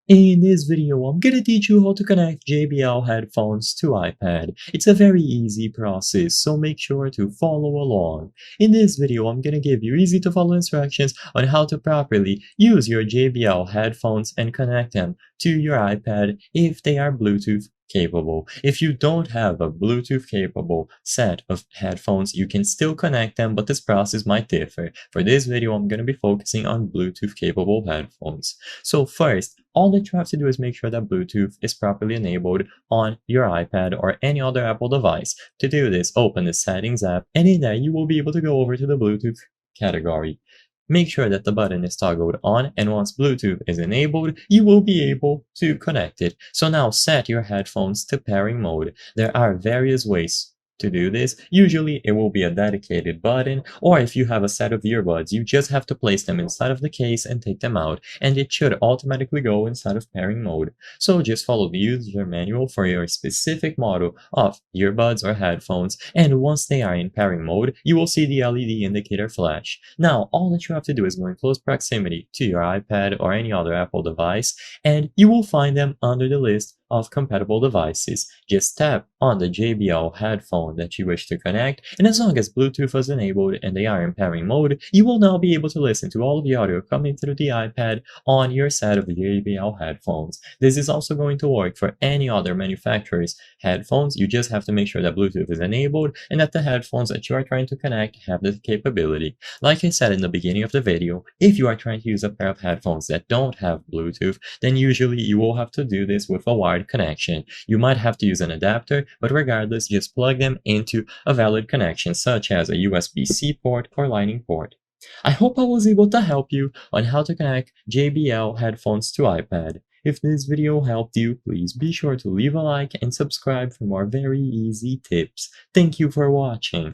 In this video, I'm gonna teach you how to connect JBL headphones to iPad. It's a very easy process, so make sure to follow along. In this video, I'm gonna give you easy to follow instructions on how to properly use your JBL headphones and connect them to your iPad if they are Bluetooth capable. If you don't have a Bluetooth capable set of headphones, you can still connect them, but this process might differ. For this video, I'm gonna be focusing on Bluetooth capable headphones. So first, all that you have to do is make sure that Bluetooth is properly enabled on your iPad or any other Apple device. To do this, open the Settings app, and in there you will be able to go over to the Bluetooth category. Make sure that the button is toggled on, and once Bluetooth is enabled, you will be able to connect it. So now set your headphones to pairing mode. There are various ways to do this. Usually it will be a dedicated button, or if you have a set of earbuds, you just have to place them inside of the case and take them out, and it should automatically go inside of pairing mode. So just follow the user manual for your specific model of earbuds or headphones, and once they are in pairing mode, you will see the LED indicator flash. Now, all that you have to do is go in close proximity to your iPad or any other Apple device, and you will find them under the list of compatible devices. Just tap on the JBL headphone that you wish to connect, and as long as Bluetooth is enabled and they are in pairing mode, you will now be able to listen to all of the audio coming through the iPad on your set of JBL headphones. This is also going to work for any other manufacturer's headphones. You just have to make sure that Bluetooth is enabled and that the headphones that you are trying to connect have the capability. Like I said in the beginning of the video, if you are trying to use a pair of headphones that don't have Bluetooth, then usually you will have to do this with a wired connection. You might have to use an adapter, but regardless, just plug them into a valid connection, such as a USB-C port or Lightning port. I hope I was able to help you on how to connect JBL headphones to iPad. If this video helped you, please be sure to leave a like and subscribe for more very easy tips. Thank you for watching.